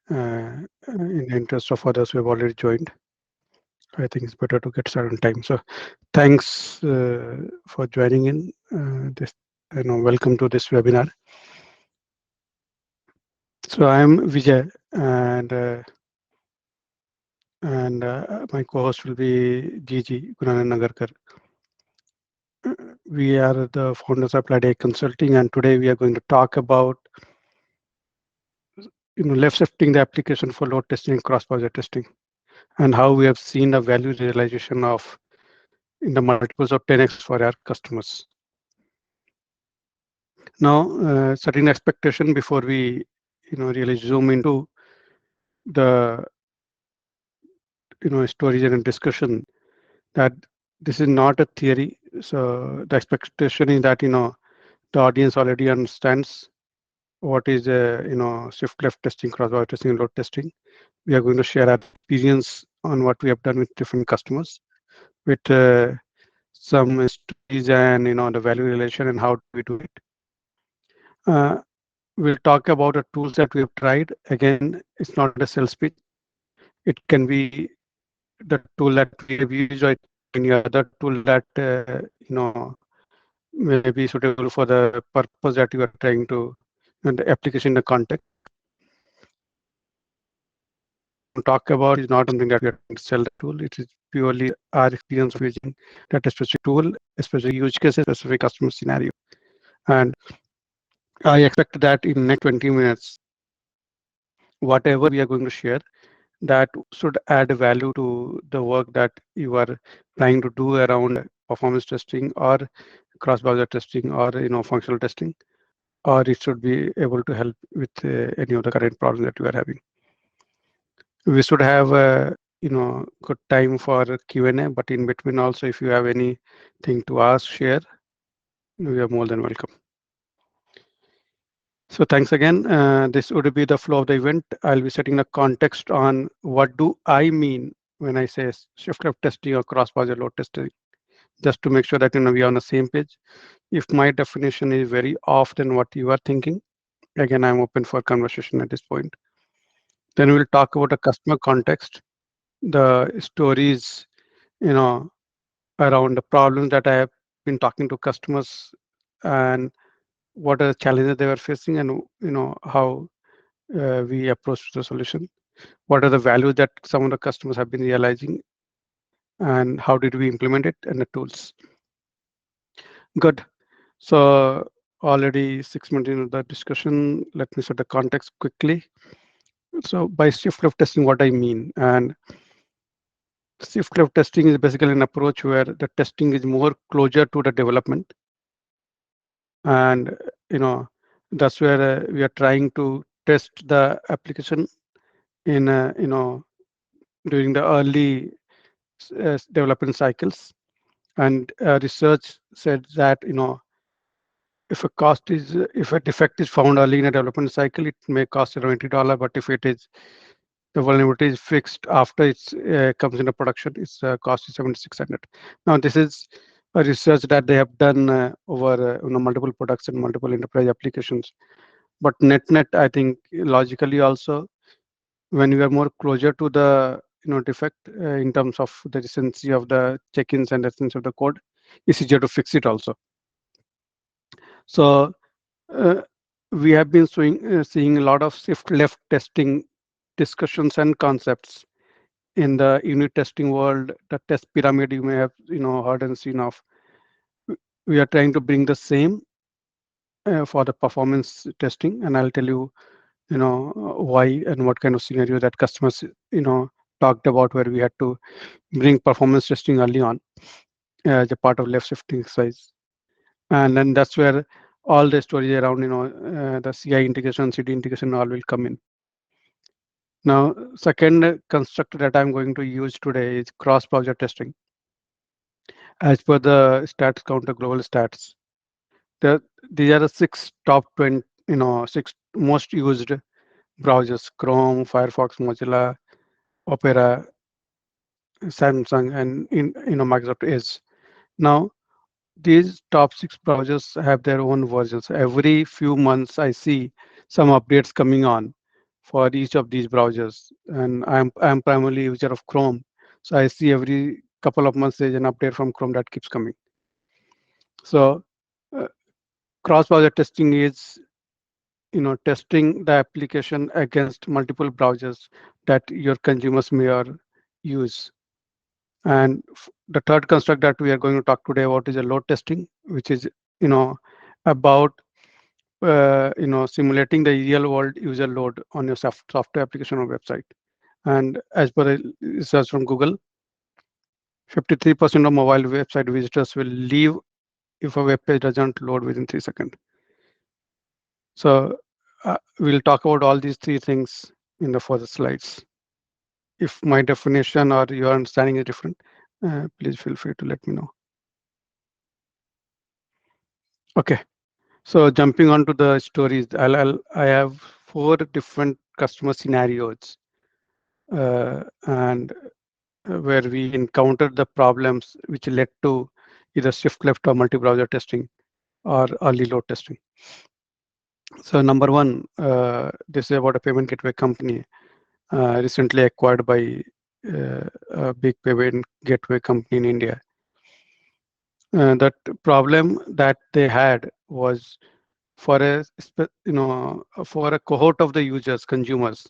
in the interest of others who have already joined, I think it's better to get started on time. So thanks for joining in this. Welcome to this webinar. So I'm Vijay, and my co-host will be Gigi Gunanan Nagarkar. We are the founders of Applied AI Consulting, and today we are going to talk about left shifting the application for load testing and cross-project testing, and how we have seen the value realization of in the multiples of 10x for our customers. Now, setting expectation before we really zoom into the storage and discussion, that this is not a theory. So the expectation is that the audience already understands what is shift left testing, cross-project testing, and load testing. We are going to share our experience on what we have done with different customers, with some stories and the value relation and how do we do it. We'll talk about the tools that we have tried. Again, it's not a sales pitch. It can be the tool that we have used or any other tool that may be suitable for the purpose that you are trying to, the application, the context. Talk about is not something that we are trying to sell the tool. It is purely our experience of using that specific tool, especially use case, specific customer scenario. And I expect that in next 20 minutes, whatever we are going to share, that should add value to the work that you are trying to do around performance testing or cross-browser testing or functional testing, or it should be able to help with any of the current problems that you are having. We should have good time for Q&A, but in between also, if you have anything to ask, share, we are more than welcome. So thanks again. This would be the flow of the event. I'll be setting the context on what do I mean when I say shift left testing or cross-browser load testing, just to make sure that we are on the same page. If my definition is very off than what you are thinking, again, I'm open for conversation at this point. Then we'll talk about the customer context, the stories, around the problems that I have been talking to customers, and what are the challenges they were facing, and how we approach the solution. What are the values that some of the customers have been realizing, and how did we implement it, and the tools. Good. So already 6 minutes into the discussion, let me set the context quickly. So by shift left testing, what I mean, and shift left testing is basically an approach where the testing is more closer to the development, and that's where we are trying to test the application in during the early development cycles. And research said that if a defect is found early in a development cycle, it may cost around $80, but if it is the vulnerability is fixed after it comes into production, its cost is $7,600. Now this is a research that they have done over multiple products and multiple enterprise applications. But net, I think logically also, when we are more closer to the defect in terms of the recency of the check-ins and recency of the code, it's easier to fix it also. So we have been seeing a lot of shift left testing discussions and concepts in the unit testing world. The test pyramid you may have heard and seen of. We are trying to bring the same for the performance testing, and I'll tell you why and what kind of scenario that customers talked about, where we had to bring performance testing early on as a part of left shifting exercise. And then that's where all the stories around the CI integration, CD integration all will come in. Now, second construct that I'm going to use today is cross-browser testing. As per the stats counter, global stats, these are the 6 top 20, 6 most used browsers: Chrome, Firefox, Mozilla, Opera, Samsung, and Microsoft Edge. Now, these top 6 browsers have their own versions. Every few months, I see some updates coming on for each of these browsers. And I'm primarily a user of Chrome, so I see every couple of months there's an update from Chrome that keeps coming. So uh, cross-browser testing is testing the application against multiple browsers that your consumers may or use. And the third construct that we are going to talk today about is a load testing, which is you know about simulating the real world user load on your software application or website. And as per a research from Google, 53% of mobile website visitors will leave if a web page doesn't load within 3 seconds. So we'll talk about all these three things in the further slides. If my definition or your understanding is different, please feel free to let me know. Okay, so jumping on to the stories, I have 4 different customer scenarios, and where we encountered the problems which led to either shift left or multi-browser testing or early load testing. So number one, this is about a payment gateway company recently acquired by a big payment gateway company in India. That problem that they had was for for a cohort of the users, consumers.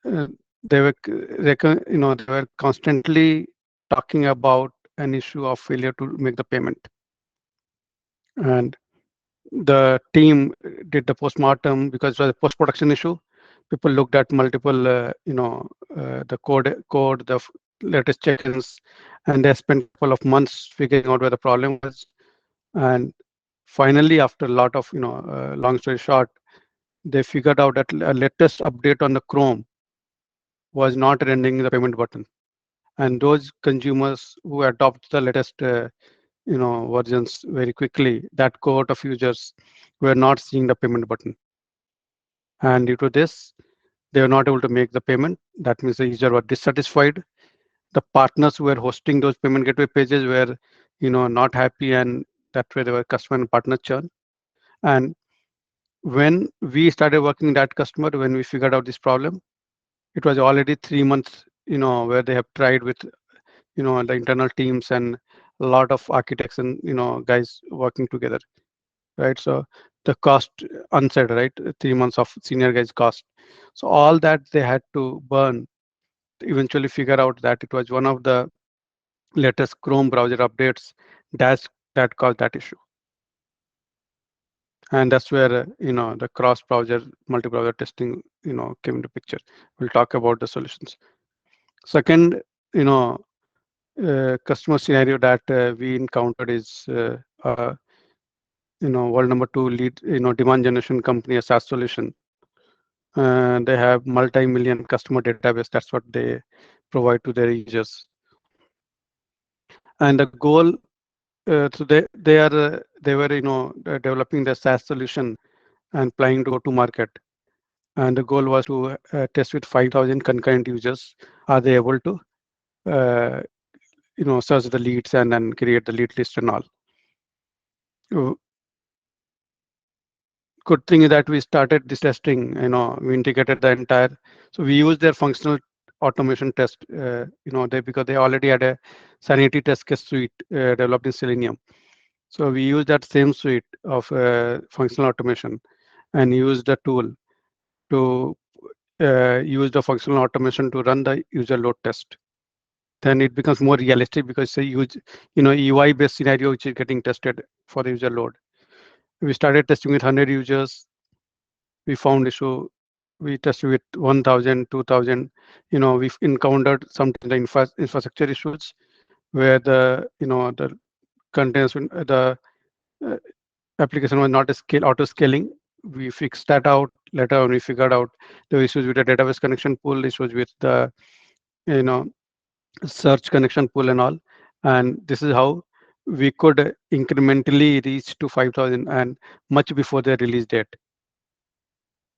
Uh, they were they were constantly talking about an issue of failure to make the payment, and the team did the postmortem because it was a post-production issue. People looked at multiple, the the latest check-ins, and they spent a couple of months figuring out where the problem was. And finally, after a lot of, long story short, they figured out that a latest update on the Chrome was not rendering the payment button. And those consumers who adopt the latest, versions very quickly, that cohort of users were not seeing the payment button. And due to this, they were not able to make the payment. That means the user was dissatisfied. The partners who were hosting those payment gateway pages were, not happy, and that way they were customer and partner churn. And when we started working that customer, when we figured out this problem, it was already 3 months, where they have tried with, the internal teams and a lot of architects and, guys working together, right? So the cost unsaid, right? 3 months of senior guys cost. So all that they had to burn to eventually figure out that it was one of the latest Chrome browser updates that caused that issue. And that's where the cross-browser, multi-browser testing came into picture. We'll talk about the solutions. Second, customer scenario that we encountered is world number 2 lead demand generation company, a SaaS solution. They have multi-million customer database. That's what they provide to their users. And the goal, so they were developing the SaaS solution and planning to go to market. And the goal was to test with 5,000 concurrent users. Are they able to search the leads and then create the lead list and all? Good thing is that we started this testing. We integrated the entire. So we used their functional automation test. Because they already had a sanity test case suite developed in Selenium. So we used that same suite of functional automation and used the tool to use the functional automation to run the user load test. Then it becomes more realistic because it's a huge, UI based scenario which is getting tested for the user load. We started testing with 100 users. We found issue. We tested with 1,000, 2,000. We've encountered sometimes the infrastructure issues where the containers, the application was not auto scaling. We fixed that out. Later on, we figured out the issues with the database connection pool, issues with the search connection pool and all. And this is how we could incrementally reach to 5,000 and much before the release date.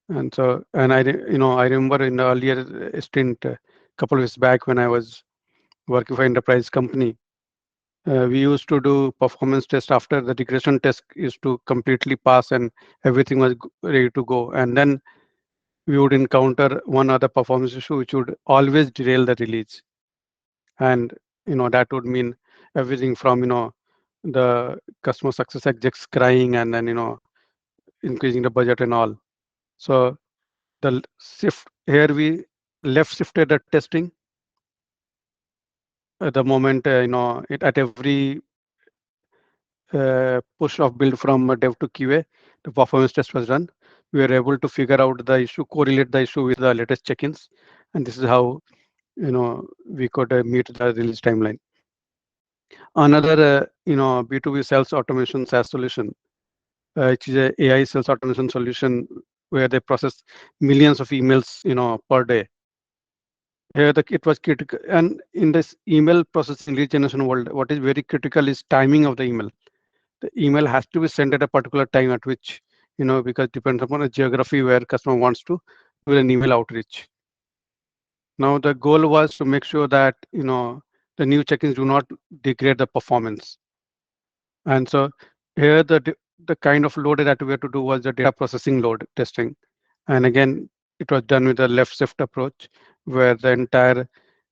And so, and I remember in the earlier stint, a couple of years back when I was working for enterprise company, we used to do performance test after the regression test used to completely pass and everything was ready to go. And then we would encounter one other performance issue which would always derail the release. And that would mean everything from the customer success execs crying, and then increasing the budget and all. So the shift here, we left shifted the testing at the moment, it at every push of build from dev to QA, the performance test was run. We were able to figure out the issue, correlate the issue with the latest check-ins, and this is how we could meet the release timeline. Another B2B sales automation SaaS solution, which is a AI sales automation solution where they process millions of emails per day. Here it was critical, and in this email processing lead generation world, what is very critical is timing of the email. The email has to be sent at a particular time at which, because it depends upon the geography where customer wants to do an email outreach. Now the goal was to make sure that the new check-ins do not degrade the performance. And so here the kind of load that we had to do was the data processing load testing. And again, it was done with a left shift approach where the entire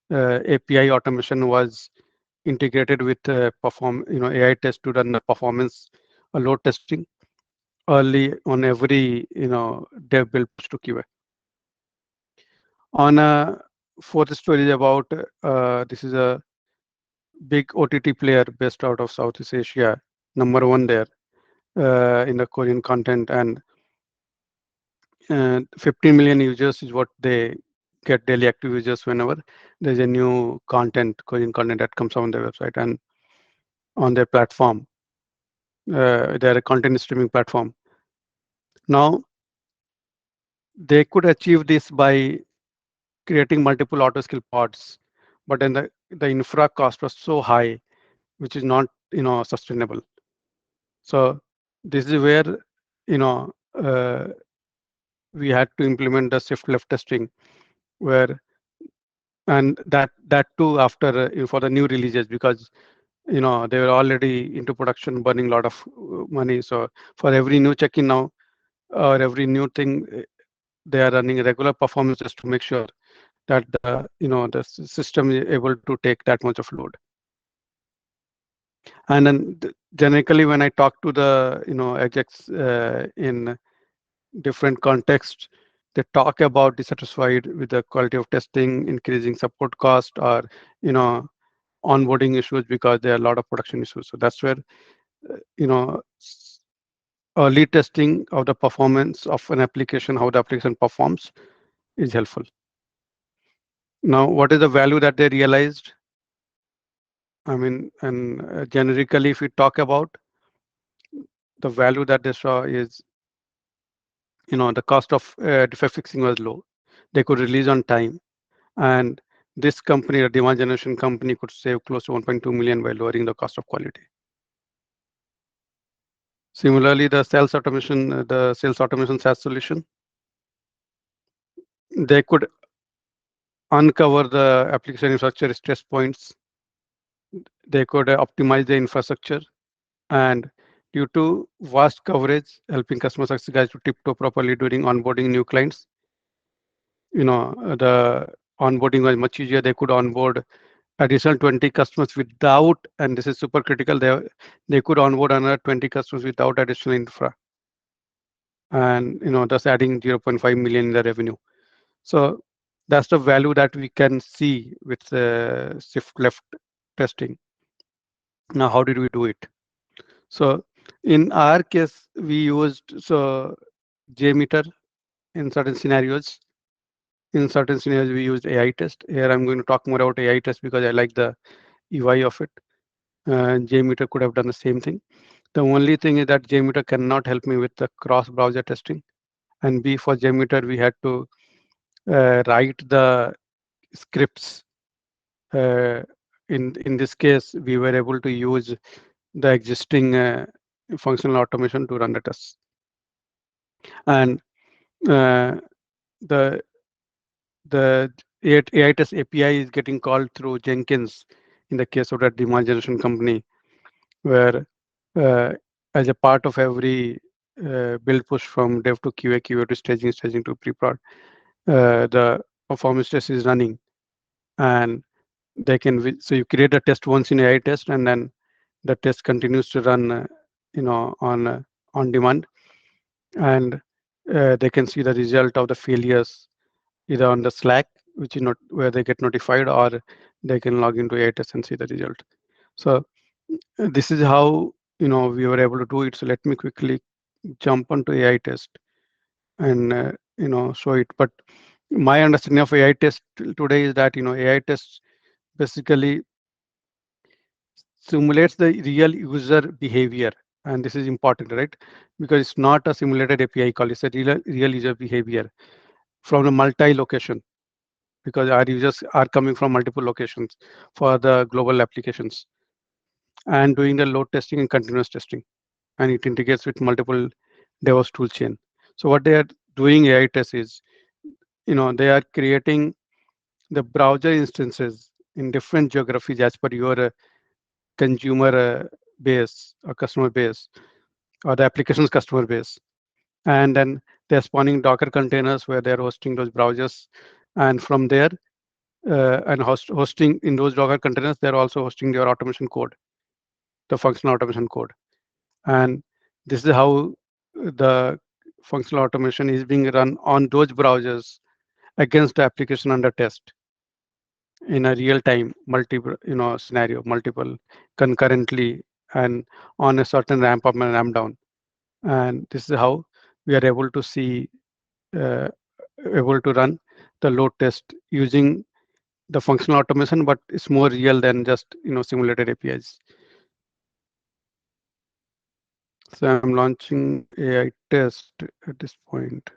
API automation was integrated with AITest to run the performance load testing early on every dev build push to QA. On a fourth story is about this is a big OTT player based out of Southeast Asia, #1 there in the Korean content, and 15 million users is what they get daily active users whenever there's a new Korean content that comes on their website and on their platform. They're a content streaming platform. Now, they could achieve this by creating multiple auto skill pods, but then the infra cost was so high, which is not sustainable. So this is where uh, we had to implement the shift left testing, where and that too after for the new releases, because they were already into production burning a lot of money. So for every new check-in now or every new thing, they are running regular performance just to make sure that the system is able to take that much of load. And then generally when I talk to the execs in different contexts, they talk about dissatisfied with the quality of testing, increasing support cost, or onboarding issues because there are a lot of production issues. So that's where early testing of the performance of an application, how the application performs, is helpful. Now, what is the value that they realized? I mean, and generically, if we talk about the value that they saw is, the cost of defect fixing was low. They could release on time, and this company, a demand generation company, could save close to 1.2 million by lowering the cost of quality. Similarly, the sales automation SaaS solution, they could uncover the application infrastructure stress points. They could optimize the infrastructure, and due to vast coverage, helping customer success guys to tiptoe properly during onboarding new clients, the onboarding was much easier. They could onboard additional 20 customers without, and this is super critical, they could onboard another 20 customers without additional infra, and thus adding 0.5 million in the revenue. So that's the value that we can see with shift left testing. Now, how did we do it? So in our case, we used JMeter in certain scenarios. In certain scenarios, we used AITest. Here, I'm going to talk more about AITest because I like the UI of it. JMeter could have done the same thing. The only thing is that JMeter cannot help me with the cross-browser testing. And B, for JMeter, we had to write the scripts. In this case, we were able to use the existing functional automation to run the tests. And the AITest API is getting called through Jenkins in the case of that demand generation company, where as a part of every build push from dev to QA, QA to staging, staging to pre-prod. The performance test is running, and they can so you create a test once in AI test, and then the test continues to run, on demand, and they can see the result of the failures either on the Slack, which is not where they get notified, or they can log into AITest and see the result. So this is how we were able to do it. So let me quickly jump onto AITest and show it. But my understanding of AITest today is that AITest basically simulates the real user behavior, and this is important, right? Because it's not a simulated API call; it's a real user behavior from a multi-location, because our users are coming from multiple locations for the global applications, and doing the load testing and continuous testing, and it integrates with multiple DevOps tool chain. So what they are doing AI test is, they are creating the browser instances in different geographies as per your consumer base or customer base, or the application's customer base. And then they're spawning Docker containers where they're hosting those browsers. And from there, and hosting in those Docker containers, they're also hosting your automation code, the functional automation code. And this is how the functional automation is being run on those browsers against the application under test in a real time, multiple, scenario, multiple concurrently, and on a certain ramp up and ramp down. And this is how we are able to see, uh, able to run the load test using the functional automation, but it's more real than just simulated APIs. So I'm launching AI test at this point.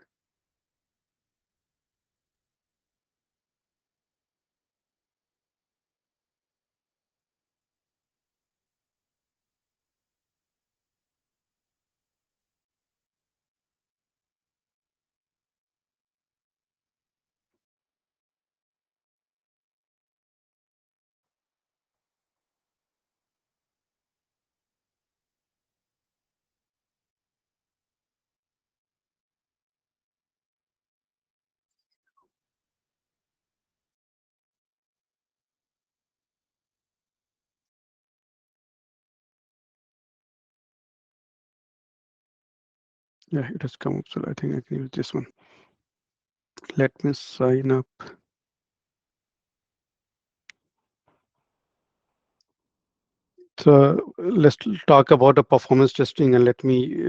Yeah, it has come up. So I think I can use this one. Let me sign up. So let's talk about the performance testing, and let me,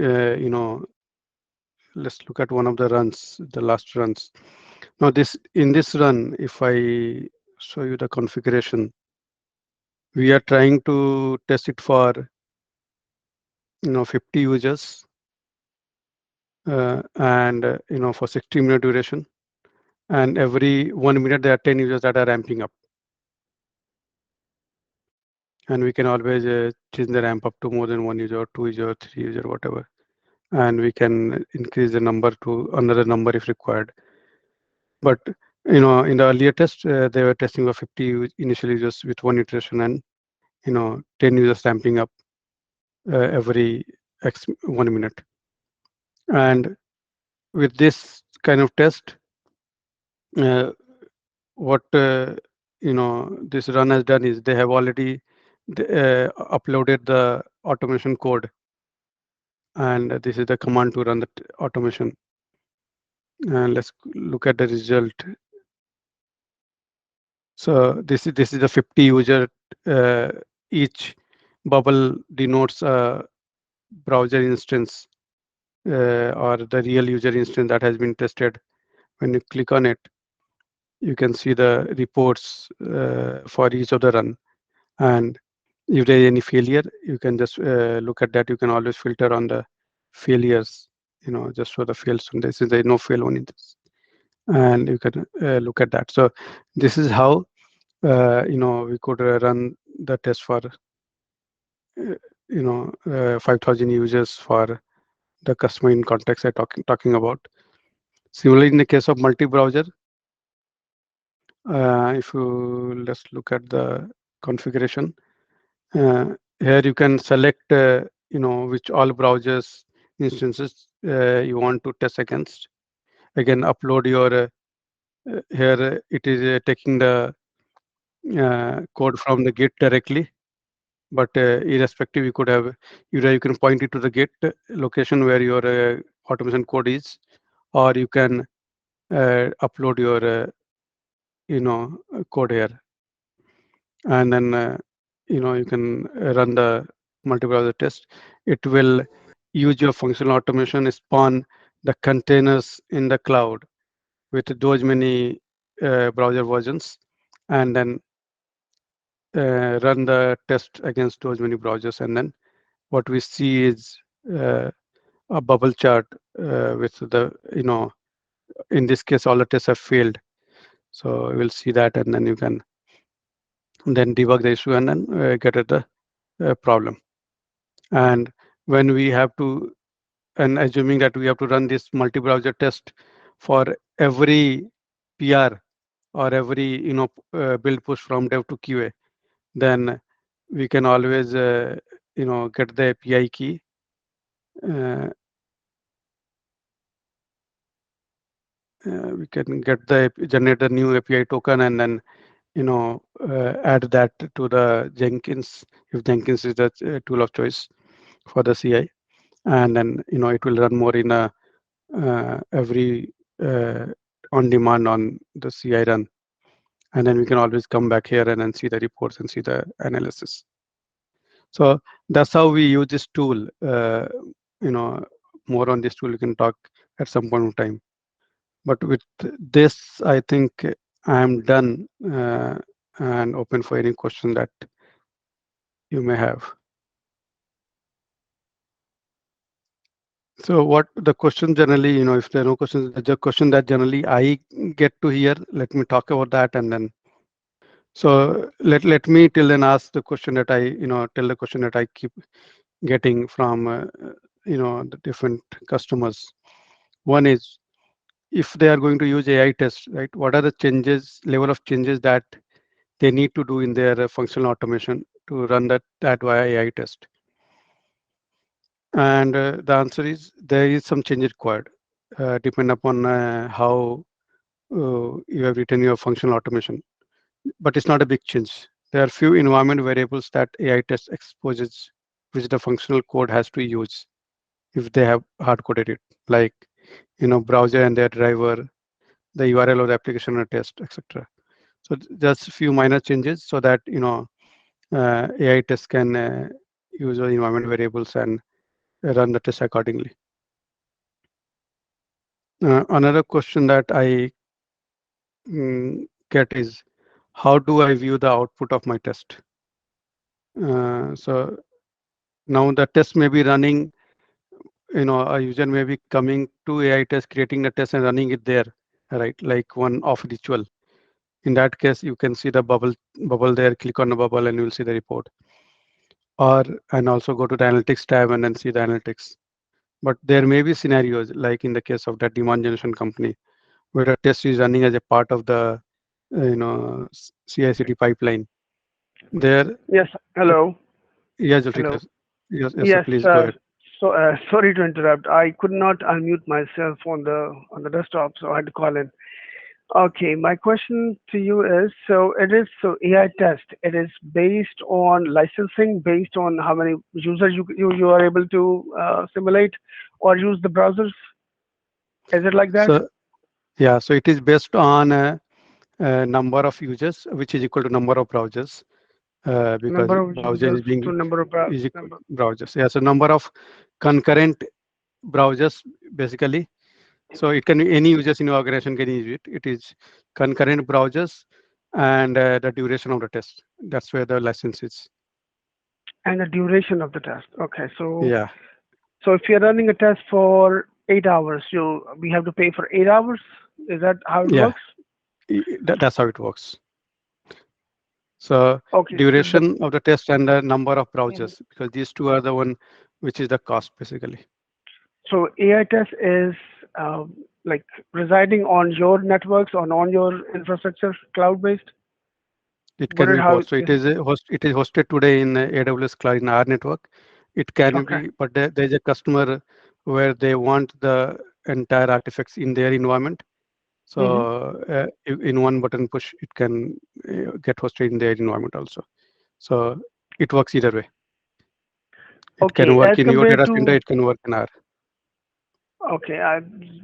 let's look at one of the runs, the last runs. Now in this run, if I show you the configuration, we are trying to test it for 50 users, and for 60-minute duration, and every 1 minute there are 10 users that are ramping up, and we can always change the ramp up to more than 1 user or 2 user or 3 user, whatever, and we can increase the number to another number if required. But in the earlier test, they were testing for 50 initial users with one iteration, and 10 users ramping up every X 1 minute. And with this kind of test, uh, what this run has done is they have already uploaded the automation code, and this is the command to run the automation. And let's look at the result. So this is the 50 user. Each bubble denotes a browser instance, or the real user instance that has been tested. When you click on it, you can see the reports for each of the run. And if there is any failure, you can just look at that. You can always filter on the failures, just for the fails. And this is there is no fail one in this, and you can look at that. So this is how we could run the test for 5,000 users for the customer in context I'm talking about. Similarly, in the case of multi-browser, if you let's look at the configuration. Here you can select which all browsers instances you want to test against. Again, upload your here it is taking the code from the Git directly, but irrespective, you could have either you can point it to the Git location where your automation code is, or you can upload your code here, and then you can run the multi-browser test. It will use your functional automation, spawn the containers in the cloud with those many browser versions, and then run the test against those many browsers, and then what we see is uh, a bubble chart with the in this case all the tests have failed. So we'll see that, and then you can then debug the issue and then get at the problem. And when we have to, and assuming that we have to run this multi-browser test for every PR or every build push from dev to QA, then we can always get the API key. We can generate the new API token, and then add that to the Jenkins, if Jenkins is the tool of choice for the CI, and then it will run more in a every on demand on the CI run, and then we can always come back here and then see the reports and see the analysis. So that's how we use this tool. More on this tool we can talk at some point in time. But with this, I think I'm done and open for any question that you may have. So what the question generally, if there are no questions, the question that generally I get to hear, let me talk about that, and then. So let me till then ask the question that tell the question that I keep getting from the different customers. One is, if they are going to use AITest, right? What are the level of changes that they need to do in their functional automation to run that via AITest? And the answer is there is some change required, depend upon how you have written your functional automation. But it's not a big change. There are few environment variables that AITest exposes, which the functional code has to use if they have hard coded it, like browser and their driver, the URL of the application or test, etc. So just a few minor changes so that AITest can use the environment variables and run the test accordingly. Another question that I get is, how do I view the output of my test? So now the test may be running, a user may be coming to AITest, creating the test and running it there, right? Like one off ritual. In that case, you can see the bubble there, click on the bubble and you'll see the report. And also go to the analytics tab and then see the analytics. But there may be scenarios like in the case of that demand generation company, where a test is running as a part of the CI/CD pipeline. There. Yes. Hello. Yes, Hello. Julrika. Yes, sir, Yes. please go ahead. Sorry to interrupt. I could not unmute myself on the desktop, so I had to call in. Okay. My question to you is: AI test. It is based on licensing, based on how many users you are able to simulate or use the browsers. Is it like that? So yeah, so it is based on number of users, which is equal to number of browsers, because Number of browser is users being to number of is equal number. browsers. Yeah, so number of concurrent browsers basically. So it can be any users in your organization can use it. It is concurrent browsers and the duration of the test. That's where the license is. And the duration of the test. Okay. So Yeah, so if you're running a test for 8 hours, we have to pay for 8 hours. Is that how it yeah, works? that's how it works. So Okay. So duration of the test and the number of Mhm. browsers, because these two are the one which is the cost basically. so AI test is like residing on your networks or on your infrastructure, cloud based. It What can is be how both. it So it is? is it is hosted today in AWS cloud in our network. It can Okay. be, but there is a customer where they want the entire artifacts in their environment. Hmm. So in one button push, it can get hosted in their environment also. So it works either way. It can Okay, work as in your compared data center. to, It can work in our. okay,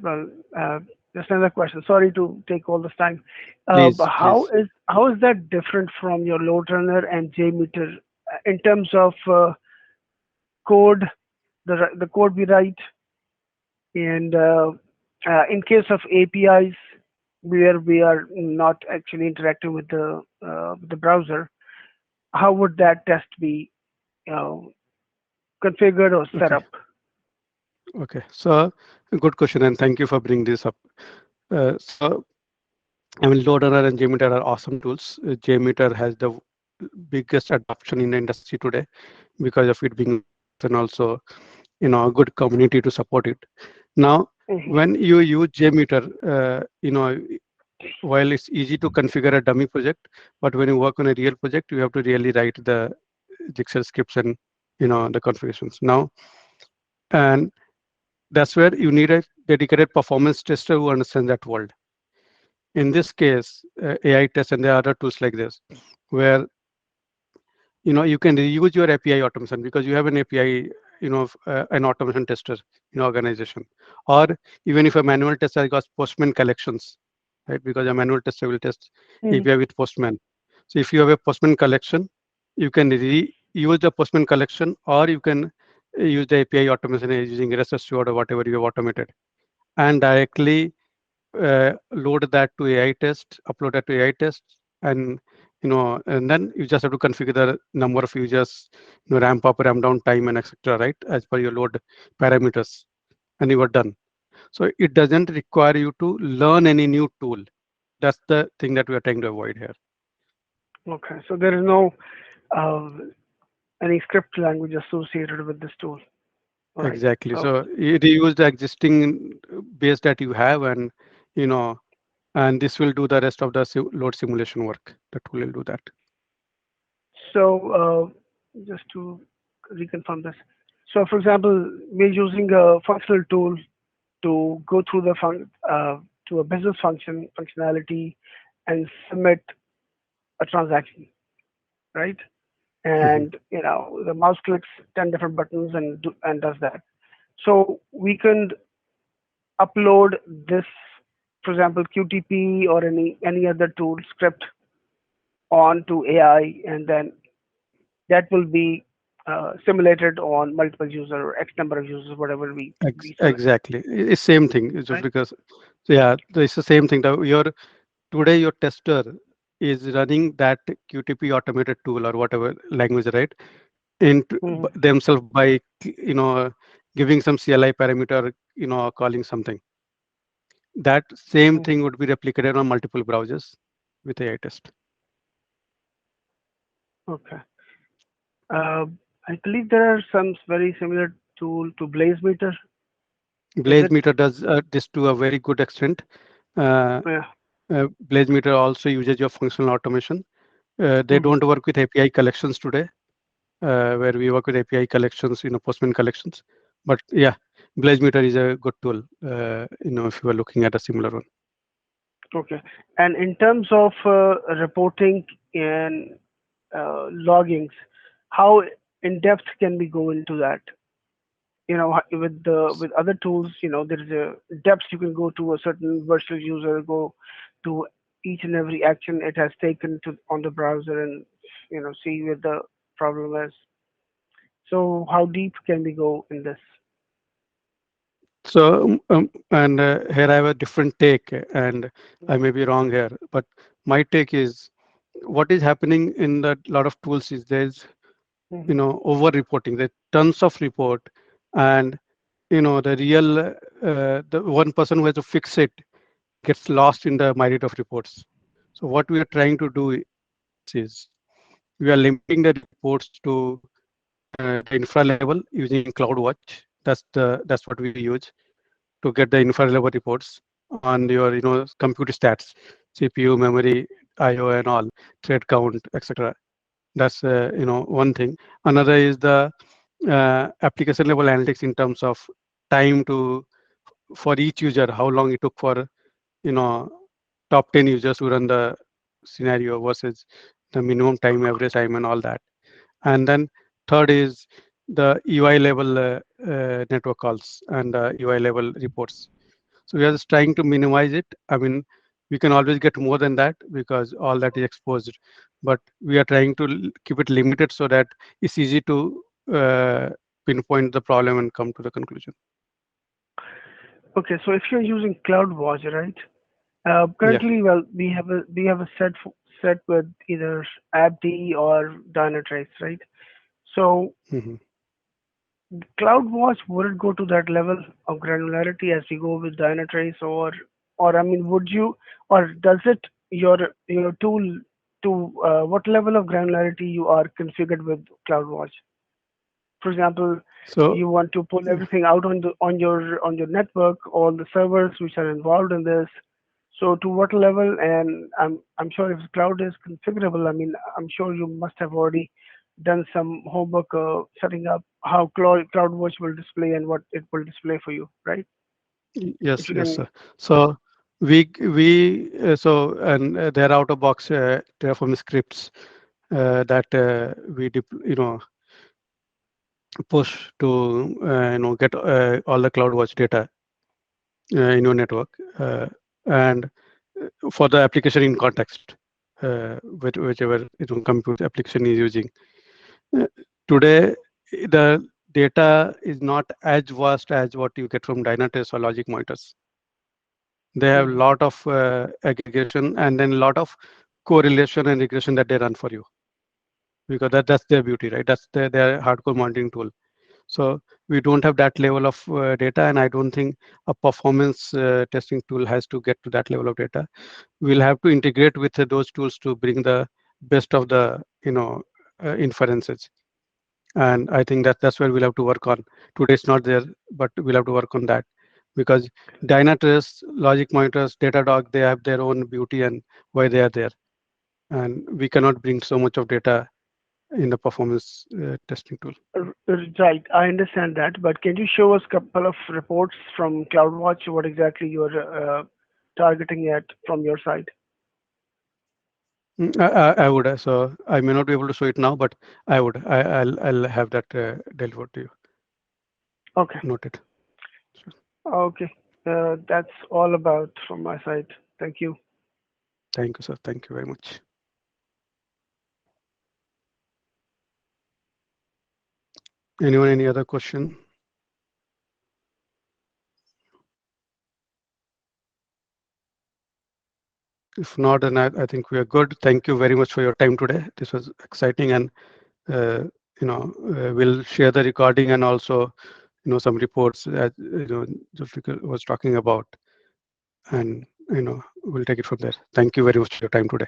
well, uh, just another question. Sorry to take all this time. But Please, please. how is that different from your load runner and JMeter in terms of code, the code we write, and in case of APIs where we are not actually interacting with the browser, how would that test be uh, configured or set Okay. up? Okay. So good question, and thank you for bringing this up. So I mean, Loader and JMeter are awesome tools. JMeter has the biggest adoption in the industry today because of it being open source and also, a good community to support it. Now, Hmm. when you use JMeter, while it's easy to configure a dummy project, but when you work on a real project, you have to really write the Excel scripts and the configurations. Now, and that's where you need a dedicated performance tester who understands that world. In this case, AITest and there are other tools like this, where you can reuse your API automation because you have an API, an automation tester in organization, or even if a manual tester got Postman collections, right? Because a manual tester will test Hmm. API with Postman. So if you have a Postman collection, you can reuse the Postman collection, or you can use the API automation using REST assured or whatever you have automated, and directly load that to AI test, upload that to AI test, and and then you just have to configure the number of users, ramp up, ramp down time, and etc. Right, as per your load parameters, and you are done. So it doesn't require you to learn any new tool. That's the thing that we are trying to avoid here. Okay, so there is no uh, any script language associated with this tool. All right. Exactly. Okay. So you reuse the existing base that you have, and you know, and this will do the rest of the load simulation work. The tool will do that. So just to reconfirm this. So for example, we're using a functional tool to go through to a business functionality and submit a transaction, right? Mhm. And the mouse clicks 10 different buttons and does that. So we can upload this, for example, QTP or any other tool script onto AI, and then that will be simulated on multiple user or X number of users, whatever we select, Exactly. It's same thing. It's just right? because, so yeah, it's the same thing. Today your tester is running that QTP automated tool or whatever language, right? Hmm. Themselves by giving some CLI parameter, calling something. That same Hmm. thing would be replicated on multiple browsers with AI test. Okay. Uh, I believe there are some very similar tool to BlazeMeter. Is it? BlazeMeter does this to a very good extent. Uh, Yeah. BlazeMeter also uses your functional automation. They Hmm. don't work with API collections today, where we work with API collections, Postman collections. But yeah, BlazeMeter is a good tool, if you are looking at a similar one. Okay. And in terms of reporting and loggings, how in depth can we go into that? With other tools, there is a depth you can go to a certain virtual user, go to each and every action it has taken to on the browser, and see where the problem is. So how deep can we go in this? So, and here I have a different take, and I may be wrong here, but my take is what is happening in the lot of tools is there's, Hmm. over reporting. There's tons of report, and the real, the one person who has to fix it gets lost in the myriad of reports. So what we are trying to do is we are limiting the reports to the infra level using CloudWatch. That's what we use to get the infra level reports on your compute stats, CPU, memory, IO, and all, thread count, etc. That's one thing. Another is the application level analytics in terms of time to for each user, how long it took for you know top 10 users to run the scenario versus the minimum time, average time, and all that. And then third is the UI level network calls and UI level reports. So we are just trying to minimize it. I mean, we can always get more than that because all that is exposed, but we are trying to keep it limited so that it's easy to pinpoint the problem and come to the conclusion. Okay, so if you're using CloudWatch, right? Yeah. Currently, well, we have a set with either AppD or Dynatrace, right? So Hmm. CloudWatch, would it go to that level of granularity as we go with Dynatrace, or I mean, would you, or does it your tool to what level of granularity you are configured with CloudWatch? For example, So you want to pull everything out on your network, all the servers which are involved in this. So to what level? And I'm sure if cloud is configurable, I mean, I'm sure you must have already done some homework setting up how CloudWatch will display and what it will display for you, right? If yes, you yes, can. sir. So we so and they're out of box Terraform scripts that we push to get all the CloudWatch data in your network and for the application in context, whichever compute application is using. Uh, Today, the data is not as vast as what you get from Dynatrace or logic monitors. They have a Mhm. lot of aggregation and then a lot of correlation and regression that they run for you because that's their beauty, right? That's their hardcore monitoring tool. So we don't have that level of data, and I don't think a performance testing tool has to get to that level of data. We'll have to integrate with those tools to bring the best of the inferences. And I think that's where we'll have to work on. Today it's not there, but we'll have to work on that because Dynatrace, Logic Monitors, Datadog, they have their own beauty and why they are there. And we cannot bring so much of data in the performance testing tool. Right, I understand that, but can you show us a couple of reports from CloudWatch, what exactly you're targeting at from your side? I would. So I may not be able to show it now, but I would. I'll have that delivered to you. Okay. Noted. Sure. Okay. That's all about from my side. Thank you. Thank you, sir. Thank you very much. Anyone, any other question? If not, then I think we are good. Thank you very much for your time today. This was exciting, and we'll share the recording and also some reports that Zulfikar was talking about, and we'll take it from there. Thank you very much for your time today.